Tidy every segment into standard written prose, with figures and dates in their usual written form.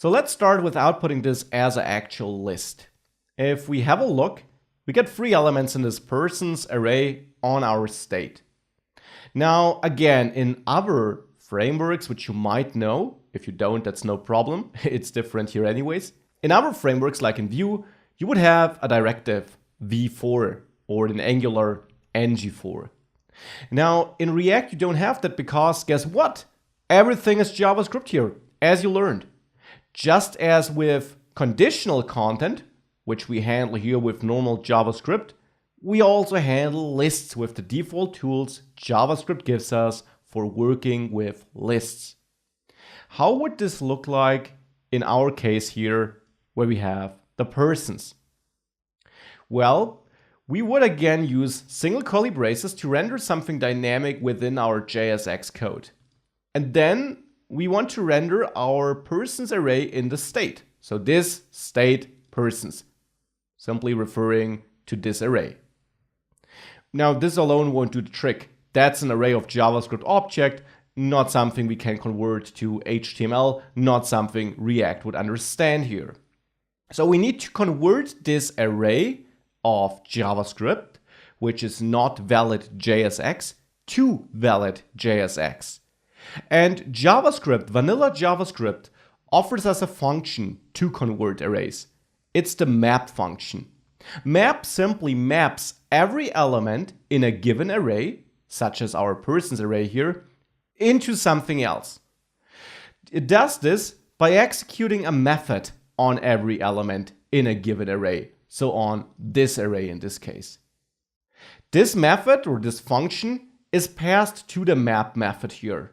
So let's start with outputting this as an actual list. If we have a look, we get 3 elements in this persons array on our state. Now, again, in other frameworks, which you might know, if you don't, that's no problem. It's different here anyways. In other frameworks, like in Vue, you would have a directive v4 or in Angular ng4. Now, in React, you don't have that because guess what? Everything is JavaScript here, as you learned. Just as with conditional content, which we handle here with normal JavaScript, we also handle lists with the default tools JavaScript gives us for working with lists. How would this look like in our case here where we have the persons? Well, we would again use single curly braces to render something dynamic within our JSX code. And then we want to render our persons array in the state. So this state persons, simply referring to this array. Now this alone won't do the trick. That's an array of JavaScript object, not something we can convert to HTML, not something React would understand here. So we need to convert this array of JavaScript, which is not valid JSX, to valid JSX. And JavaScript, vanilla JavaScript, offers us a function to convert arrays. It's the map function. Map simply maps every element in a given array, such as our persons array here, into something else. It does this by executing a method on every element in a given array, so on this array in this case. This method or this function is passed to the map method here.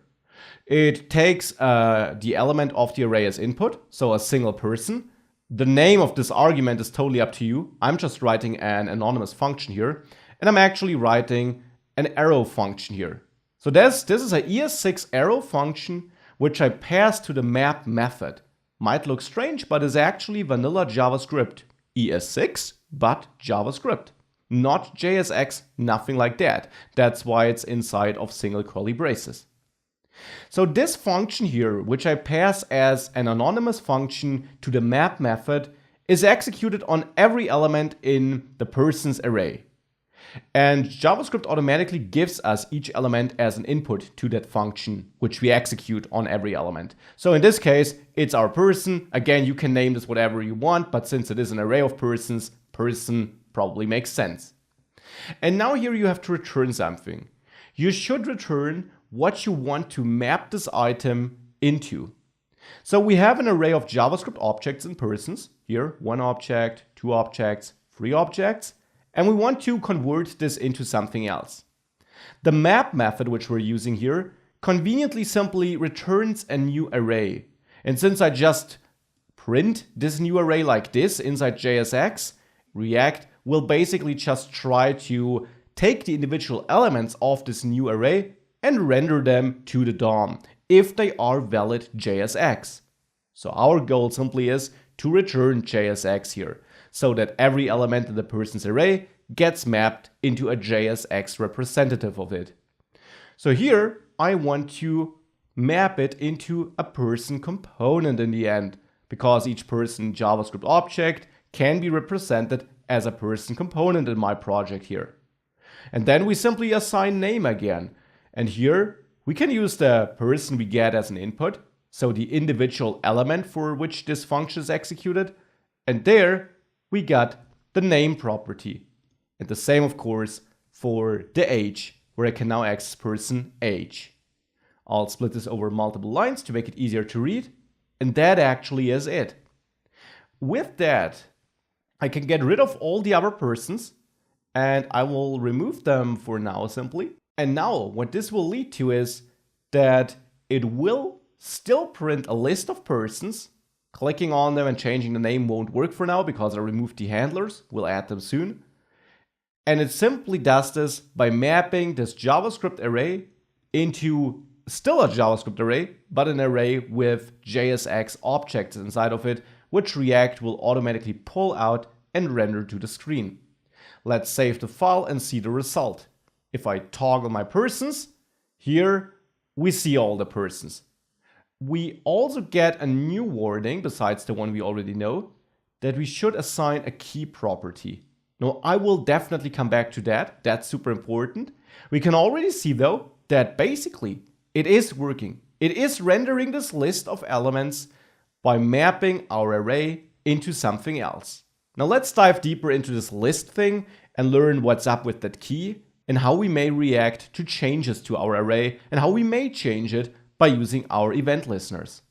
It takes the element of the array as input, so a single person. The name of this argument is totally up to you. I'm just writing an anonymous function here, and I'm actually writing an arrow function here. So this is a ES6 arrow function, which I pass to the map method. Might look strange, but is actually vanilla JavaScript. ES6, but JavaScript. Not JSX, nothing like that. That's why it's inside of single curly braces. So this function here, which I pass as an anonymous function to the map method, is executed on every element in the persons array. And JavaScript automatically gives us each element as an input to that function, which we execute on every element. So in this case, it's our person. Again, you can name this whatever you want, but since it is an array of persons, person probably makes sense. And now here you have to return something. You should return what you want to map this item into. So we have an array of JavaScript objects and persons. Here, 1 object, 2 objects, 3 objects. And we want to convert this into something else. The map method, which we're using here, conveniently simply returns a new array. And since I just print this new array like this inside JSX, React will basically just try to take the individual elements of this new array and render them to the DOM if they are valid JSX. So our goal simply is to return JSX here, so that every element in the persons array gets mapped into a JSX representative of it. So here I want to map it into a person component in the end, because each person JavaScript object can be represented as a person component in my project here. And then we simply assign name again. And here we can use the person we get as an input, so the individual element for which this function is executed. And there we got the name property. And the same, of course, for the age, where I can now access person age. I'll split this over multiple lines to make it easier to read. And that actually is it. With that, I can get rid of all the other persons, and I will remove them for now simply. And now what this will lead to is that it will still print a list of persons. Clicking on them and changing the name won't work for now because I removed the handlers. We'll add them soon. And it simply does this by mapping this JavaScript array into still a JavaScript array, but an array with JSX objects inside of it, which React will automatically pull out and render to the screen. Let's save the file and see the result. If I toggle my persons, here we see all the persons. we also get a new warning, besides the one we already know, that we should assign a key property. Now, I will definitely come back to that. That's super important. We can already see, though, that basically it is working. It is rendering this list of elements by mapping our array into something else. Now, let's dive deeper into this list thing and learn what's up with that key and how we may react to changes to our array and how we may change it by using our event listeners.